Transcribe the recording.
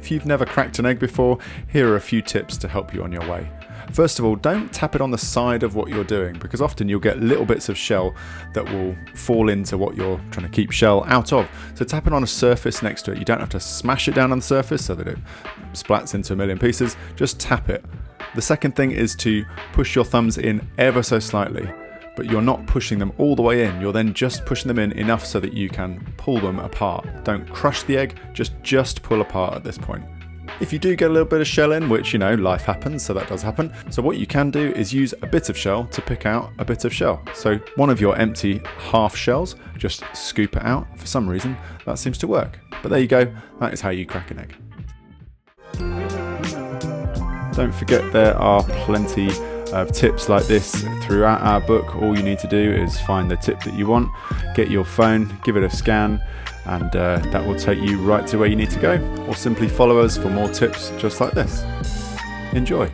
If you've never cracked an egg before, here are a few tips to help you on your way. First of all, don't tap it on the side of what you're doing, because often you'll get little bits of shell that will fall into what you're trying to keep shell out of. So tap it on a surface next to it. You don't have to smash it down on the surface so that it splats into a million pieces. Just tap it. The second thing is to push your thumbs in ever so slightly, but you're not pushing them all the way in. You're then just pushing them in enough so that you can pull them apart. Don't crush the egg, just pull apart at this point. If you do get a little bit of shell in, which, you know, life happens, so that does happen. So what you can do is use a bit of shell to pick out a bit of shell. So one of your empty half shells, just scoop it out. For some reason, that seems to work. But there you go, that is how you crack an egg. Don't forget there are plenty of tips like this throughout our book. All you need to do is find the tip that you want, get your phone, give it a scan, and that will take you right to where you need to go, or simply follow us for more tips just like this. Enjoy!